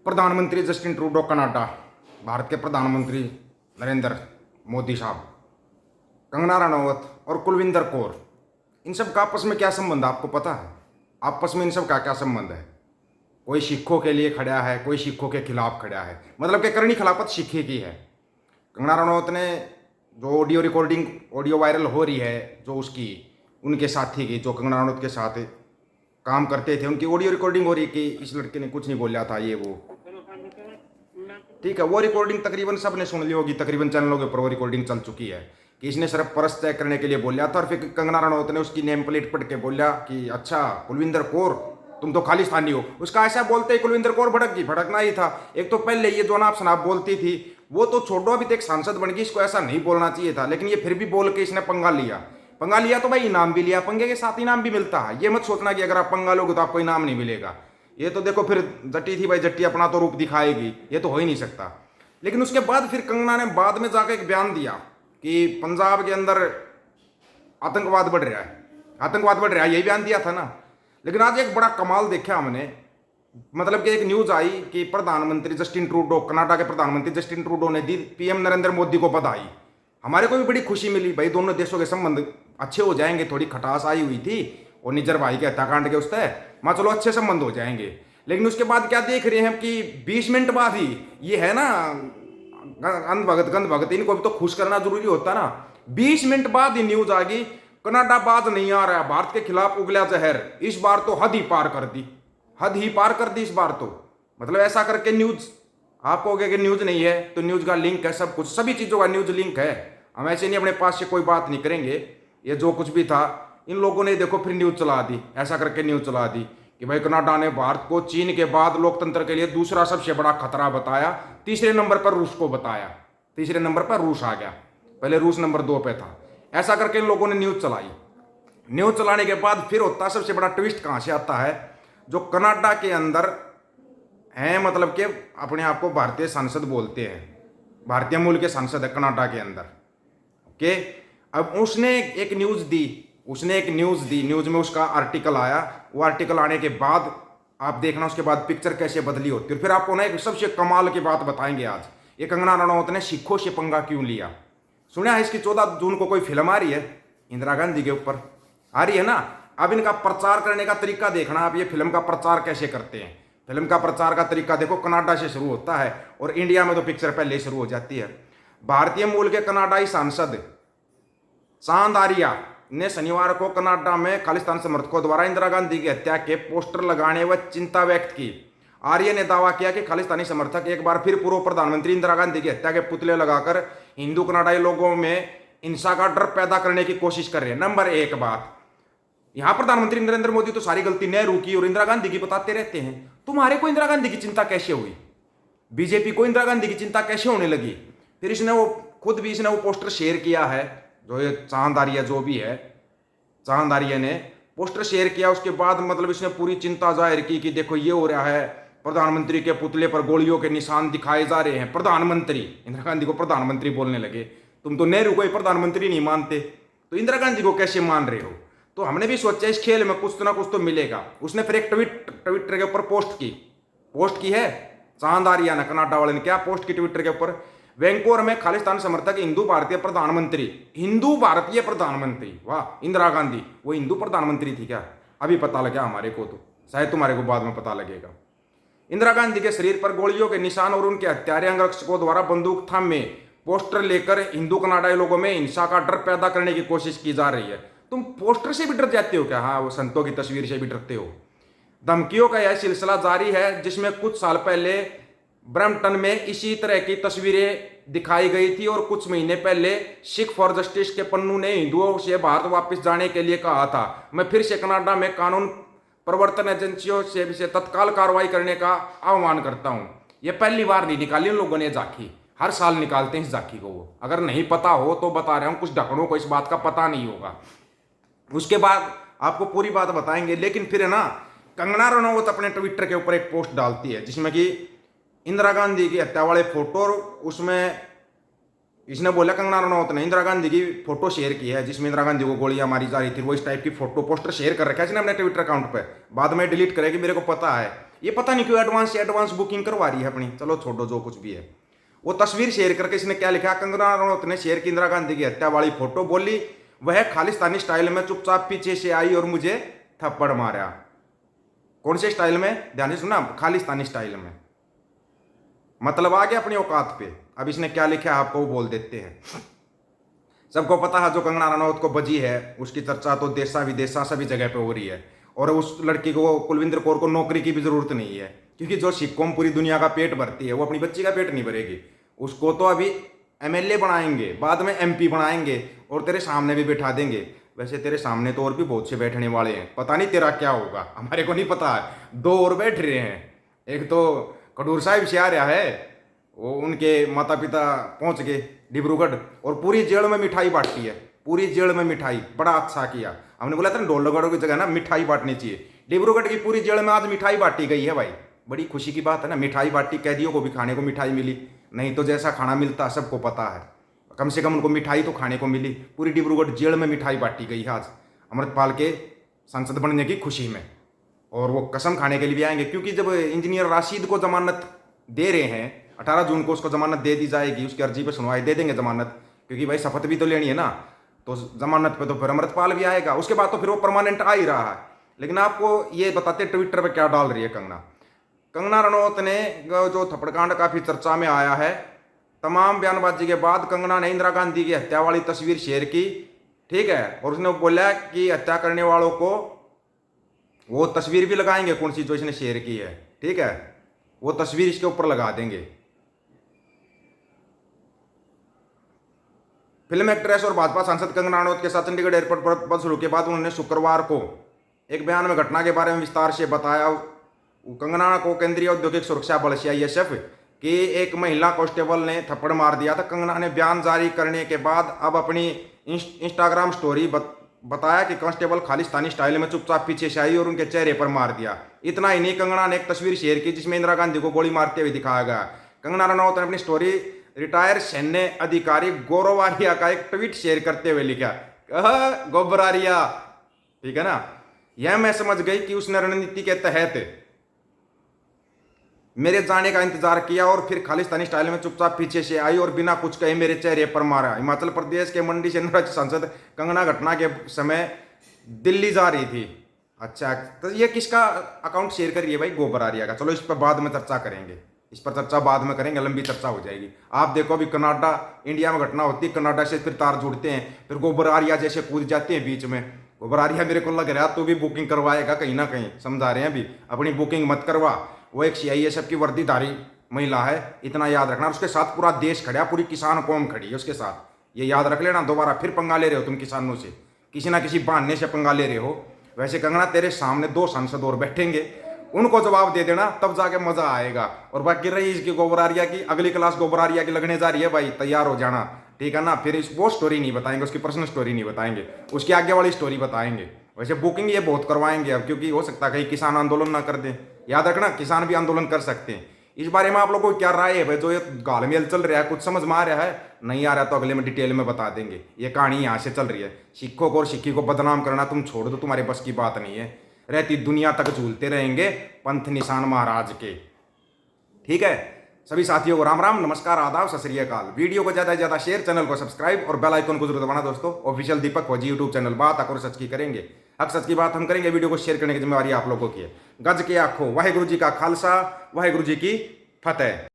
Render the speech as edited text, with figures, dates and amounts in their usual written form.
प्रधानमंत्री Justin Trudeau Canada, Bharat के प्रधानमंत्री नरेंद्र मोदी साहब, कंगना रनौत और कुलविंदर कौर, इन सब का आपस में क्या संबंध है आपको पता है? आपस में इन सब का क्या संबंध है? कोई सिखों के लिए खड़ा है, कोई सिखों के खिलाफ खड़ा है, मतलब कि करनी खिलाफत सिखे की है। कंगना रनौत ने जो ऑडियो वायरल हो रही है, जो उसकी उनके साथी की, जो कंगना रनौत के साथ काम करते थे, उनकी ऑडियो रिकॉर्डिंग हो रही कि इस लड़के ने कुछ नहीं बोला था, ये वो ठीक है। वो रिकॉर्डिंग तकरीबन सब ने सुन ली होगी, तकरीबन चैनलों के ऊपर वो रिकॉर्डिंग चल चुकी है कि इसने सिर्फ परस तय करने के लिए बोला था और फिर कंगना रनौत ने उसकी नेम प्लेट पढ़ के बोला कि अच्छा कुलविंदर कौर तुम तो खालिस्तानी हो। उसका ऐसा बोलते ही कुलविंदर कौर भड़क गई, भड़कना ही था। एक तो पहले ये जो नाम शनाब बोलती थी वो तो छोड़ो, अभी तो एक सांसद बन गई, इसको ऐसा नहीं बोलना चाहिए था, लेकिन ये फिर भी बोल के इसने पंगा लिया तो भाई इनाम भी लिया, पंगे के साथ इनाम भी मिलता है। ये मत सोचना कि अगर आप पंगा लोगे तो आपको इनाम नहीं मिलेगा। ये तो देखो फिर जट्टी थी भाई, जट्टी अपना तो रूप दिखाएगी, ये तो हो ही नहीं सकता। लेकिन उसके बाद फिर कंगना ने बाद में जाकर एक बयान दिया कि पंजाब के अंदर आतंकवाद बढ़ रहा है, यही बयान दिया था ना। लेकिन आज एक बड़ा कमाल देखा हमने, मतलब कि एक न्यूज आई कि प्रधानमंत्री जस्टिन ट्रूडो, कनाडा के प्रधानमंत्री जस्टिन ट्रूडो ने दी पीएम नरेंद्र मोदी को बधाई। हमारे को भी बड़ी खुशी मिली भाई, दोनों देशों के संबंध अच्छे हो जाएंगे। थोड़ी खटास आई हुई थी और निज्जर भाई के हत्याकांड के उससे, मैं चलो अच्छे संबंध हो जाएंगे। लेकिन उसके बाद क्या देख रहे हैं कि 20 मिनट बाद ही ये है ना अंध भगत गंध भगत, इनको भी तो खुश करना जरूरी होता ना। 20 मिनट बाद ही न्यूज आ गई कनाडा बाज नहीं आ रहा, भारत के खिलाफ उगला जहर, इस बार तो हद ही पार कर दी, हद ही पार कर दी इस बार तो। मतलब ऐसा करके न्यूज, आप कहोगे कि न्यूज नहीं है तो न्यूज का लिंक है, सब कुछ सभी चीजों का न्यूज लिंक है। हम ऐसे नहीं अपने पास से कोई बात नहीं करेंगे। ये जो कुछ भी था इन लोगों ने देखो फिर न्यूज चला दी, ऐसा करके न्यूज चला दी कि भाई कनाडा ने भारत को चीन के बाद लोकतंत्र के लिए दूसरा सबसे बड़ा खतरा बताया, तीसरे नंबर पर रूस को बताया, तीसरे नंबर पर रूस आ गया, पहले रूस नंबर 2 पे था। ऐसा करके इन लोगों ने न्यूज चलाई। न्यूज चलाने के बाद फिर होता सबसे बड़ा ट्विस्ट कहां से आता है, जो कनाडा के अंदर हैं, मतलब कि अपने आप को भारतीय सांसद बोलते हैं, भारतीय मूल के सांसद है कनाडा के अंदर। ओके, अब उसने एक न्यूज दी, न्यूज में उसका आर्टिकल आया। वो आर्टिकल आने के बाद आप देखना उसके बाद पिक्चर कैसे बदली होती है। फिर आपको ना एक सबसे कमाल की बात बताएंगे आज, ये कंगना रनौत ने सिखों से पंगा क्यों लिया। सुना है इसकी 14 जून को कोई फिल्म आ रही है इंदिरा गांधी के ऊपर, आ रही है ना। अब इनका प्रचार करने का तरीका देखना, आप ये फिल्म का प्रचार कैसे करते हैं। फिल्म का प्रचार का तरीका देखो, कनाडा से शुरू होता है और इंडिया में तो पिक्चर पहले शुरू हो जाती है। भारतीय मूल के कनाडाई सांसद चांद आर्या ने शनिवार को कनाडा में खालिस्तान समर्थकों द्वारा इंदिरा गांधी की हत्या के पोस्टर लगाने व चिंता व्यक्त की। आर्य ने दावा किया कि खालिस्तानी समर्थक एक बार फिर पूर्व प्रधानमंत्री इंदिरा गांधी की हत्या के पुतले लगाकर हिंदू कनाडाई लोगों में हिंसा का डर पैदा करने की कोशिश कर रहे हैं। नंबर 1 बात, यहां प्रधानमंत्री नरेंद्र मोदी तो सारी गलती नेहरू की और इंदिरा गांधी की बताते रहते हैं। तुम्हारे को इंदिरा गांधी की चिंता कैसे हुई? बीजेपी को इंदिरा गांधी की चिंता कैसे होने लगी? फिर इसने वो खुद भी इसने वो पोस्टर शेयर किया है, जो ये चांद आर्य जो भी है, चांद आर्य ने पोस्टर शेयर किया। उसके बाद मतलब इसने पूरी चिंता जाहिर की कि देखो ये हो रहा है, प्रधानमंत्री के पुतले पर गोलियों के निशान दिखाए जा रहे हैं। प्रधानमंत्री, इंदिरा गांधी को प्रधानमंत्री बोलने लगे। तुम तो नेहरू को ही प्रधानमंत्री नहीं मानते तो इंदिरा गांधी को कैसे मान रहे हो? तो हमने भी सोचा इस खेल में कुछ ना कुछ तो मिलेगा। उसने फिर एक ट्विटर के ऊपर पोस्ट की है चांद आर्य ने, कनाडा वाले ने क्या पोस्ट की ट्विटर के ऊपर, वैंकूवर में खालिस्तान समर्थक हिंदू भारतीय प्रधानमंत्री, वाह इंदिरा गांधी वो हिंदू प्रधानमंत्री थी क्या? अभी पता लगा हमारे को, तो शायद तुम्हारे को बाद में पता लगेगा। इंदिरा गांधी के शरीर पर गोलियों के निशान और उनके हत्यारे अंगरक्षकों द्वारा बंदूक थामे पोस्टर लेकर हिंदू कनाडाई लोगों में हिंसा का डर पैदा करने की कोशिश की जा रही है। तुम पोस्टर से भी डर जाते हो क्या? हाँ, वो संतों की तस्वीर से भी डरते हो। धमकियों का यह सिलसिला जारी है, जिसमें कुछ साल पहले ब्रैम्पटन में इसी तरह की तस्वीरें दिखाई गई थी और कुछ महीने पहले सिख फॉर जस्टिस के पन्नू ने हिंदुओं से भारत वापस जाने के लिए कहा था। मैं फिर से कनाडा में कानून प्रवर्तन एजेंसियों से तत्काल कार्रवाई करने का आह्वान करता हूं। ये पहली बार नहीं निकाली उन लोगों ने झांकी, हर साल निकालते हैं इस झांकी को। वो अगर नहीं पता हो तो बता रहा हूं, कुछ ढकड़ों को इस बात का पता नहीं होगा। उसके बाद आपको पूरी बात बताएंगे। लेकिन फिर है ना, कंगना रनौत अपने ट्विटर के ऊपर एक पोस्ट डालती है जिसमें कि इंदिरा गांधी की हत्या वाले फोटो, और उसमें इसने बोला कंगना रनौत ने इंदिरा गांधी की फोटो शेयर की है जिसमें इंदिरा गांधी को गोलियां मारी जा रही थी। वो इस टाइप की फोटो पोस्टर शेयर कर रखा है इसने अपने ट्विटर अकाउंट पे। बाद में डिलीट करेगी, मेरे को पता है। ये पता नहीं क्यों एडवांस से एडवांस बुकिंग करवा रही है अपनी। चलो छोड़ो जो कुछ भी है। वो तस्वीर शेयर करके इसने क्या लिखा, कंगना रनौत ने शेयर की इंदिरा गांधी की हत्या वाली फोटो, बोली वह खालिस्तानी स्टाइल में चुपचाप पीछे से आई और मुझे थप्पड़ मारा। कौन से स्टाइल में, ध्यान से सुना, खालिस्तानी स्टाइल में। मतलब आ गया अपनी औकात पे। अब इसने क्या लिखा है आपको वो बोल देते हैं। सबको पता है जो कंगना रनौत को बजी है उसकी चर्चा तो देशा विदेशा सभी जगह पे हो रही है। और उस लड़की को, कुलविंदर कौर को, नौकरी की भी जरूरत नहीं है, क्योंकि जो सिक्कों पूरी दुनिया का पेट भरती है वो अपनी बच्ची का पेट नहीं भरेगी। उसको तो अभी एमएलए बनाएंगे, बाद में एमपी बनाएंगे और तेरे सामने भी बैठा देंगे। वैसे तेरे सामने तो और भी बहुत से बैठने वाले हैं, पता नहीं तेरा क्या होगा, हमारे को नहीं पता है। दो और बैठ रहे हैं, एक तो खडूर साहिब से आ रहा है, वो उनके माता पिता पहुंच गए डिब्रूगढ़ और पूरी जेल में मिठाई बांटती है। पूरी जेल में मिठाई, बड़ा अच्छा किया। हमने बोला था ना ढोलगढ़ की जगह ना मिठाई बांटनी चाहिए। डिब्रूगढ़ की पूरी जेल में आज मिठाई बांटी गई है भाई, बड़ी खुशी की बात है ना। मिठाई बांटी, कैदियों को भी खाने को मिठाई मिली, नहीं तो जैसा खाना मिलता सबको पता है, कम से कम उनको मिठाई तो खाने को मिली। पूरी डिब्रूगढ़ जेल में मिठाई बांटी गई है आज अमृतपाल के सांसद बनने की खुशी में। और वो कसम खाने के लिए भी आएंगे, क्योंकि जब इंजीनियर राशिद को जमानत दे रहे हैं, 18 जून को उसको जमानत दे दी जाएगी, उसकी अर्जी पे सुनवाई दे देंगे जमानत, क्योंकि भाई शपथ भी तो लेनी है ना। तो जमानत पे तो फिर अमृतपाल भी आएगा, उसके बाद तो फिर वो परमानेंट आ ही रहा है। लेकिन आपको ये बताते ट्विटर पे क्या डाल रही है कंगना। कंगना रनौत ने जो थप्पड़कांड काफी चर्चा में आया है, तमाम बयानबाजी के बाद कंगना ने इंदिरा गांधी की हत्या वाली तस्वीर शेयर की, ठीक है। और उसने बोला कि हत्या करने वालों को वो तस्वीर भी लगाएंगे, कौन सी जो इसने शेयर की है, ठीक है, वो तस्वीर इसके ऊपर लगा देंगे। फिल्म एक्ट्रेस और भाजपा सांसद कंगना रनौत के साथ चंडीगढ़ एयरपोर्ट पर बस शुरू के बाद उन्होंने शुक्रवार को एक बयान में घटना के बारे में विस्तार से बताया। कंगना को केंद्रीय औद्योगिक सुरक्षा बल सीआईएसएफ की एक महिला कांस्टेबल ने थप्पड़ मार दिया था। कंगना ने बयान जारी करने के बाद अब अपनी इंस्टाग्राम स्टोरी बताया कि कांस्टेबल खालिस्तानी स्टाइल में चुपचाप पीछे से आई और उनके चेहरे पर मार दिया। इतना ही नहीं, कंगना ने एक तस्वीर शेयर की जिसमें इंदिरा गांधी को गोली मारते हुए दिखाया गया। कंगना रनौत ने अपनी स्टोरी रिटायर सैन्य अधिकारी गौरव आर्या का एक ट्वीट शेयर करते हुए लिखा, गोबर आर्या, ठीक है ना। यह मैं समझ गई कि उसने रणनीति के तहत मेरे जाने का इंतजार किया और फिर खालिस्तानी स्टाइल में चुपचाप पीछे से आई और बिना कुछ कहे मेरे चेहरे पर मारा। हिमाचल प्रदेश के मंडी से निर्वाचित सांसद कंगना घटना के समय दिल्ली जा रही थी। अच्छा, तो ये किसका अकाउंट शेयर कर रही है भाई? गोबर आर्या का। चलो इस पर बाद में चर्चा करेंगे, इस पर चर्चा बाद में करेंगे, लंबी चर्चा हो जाएगी। आप देखो अभी कनाडा, इंडिया में घटना होती है, कनाडा से फिर तार जुड़ते हैं, फिर गोबर आर्या जैसे कूद जाते हैं बीच में। गोबर आर्या मेरे को लग रहा है तू भी बुकिंग करवाएगा कहीं ना कहीं, समझा रहे हैं अभी, अपनी बुकिंग मत करवा। वो एक सीआईएसएफ की वर्दीधारी महिला है, इतना याद रखना। उसके साथ पूरा देश खड़ा, पूरी किसान कौम खड़ी है उसके साथ, ये याद रख लेना। दोबारा फिर पंगा ले रहे हो तुम किसानों से, किसी ना किसी बहाने से पंगा ले रहे हो। वैसे कंगना तेरे सामने 2 सांसद और बैठेंगे, उनको जवाब दे देना, तब जाके मजा आएगा। और बाकी रही इसकी गोबर आर्या की, अगली क्लास गोबर आर्या की लगने जा रही है भाई, तैयार हो जाना, ठीक है ना। फिर वो स्टोरी नहीं बताएंगे, उसकी पर्सनल स्टोरी नहीं बताएंगे, उसकी आगे वाली स्टोरी बताएंगे। वैसे बुकिंग ये बहुत करवाएंगे अब, क्योंकि हो सकता है कहीं किसान आंदोलन ना कर दें। याद रखना, किसान भी आंदोलन कर सकते हैं। इस बारे में आप लोगों को क्या राय है भाई? जो ये घालमेल चल रहा है, कुछ समझ में आ रहा है? नहीं आ रहा तो अगले में डिटेल में बता देंगे। ये कहानी यहाँ से चल रही है। सिखों को और सिक्खी को बदनाम करना तुम छोड़ दो, तुम्हारे बस की बात नहीं है। रहती दुनिया तक झूलते रहेंगे पंथ निशान महाराज के, ठीक है। सभी साथियों को राम राम, नमस्कार, आदाब, सत श्री अकाल। वीडियो को ज़्यादा से ज़्यादा शेयर, चैनल को सब्सक्राइब और बेल आइकन को जरूर दबाना दोस्तों। ऑफिशियल दीपक फौजी यूट्यूब चैनल, बात अकर सच की करेंगे, हक सच की बात हम करेंगे। वीडियो को शेयर करने की जिम्मेवारी आप लोगों की है। गज के आखो, वाहेगुरु जी का खालसा, वाहेगुरु जी की फतेह।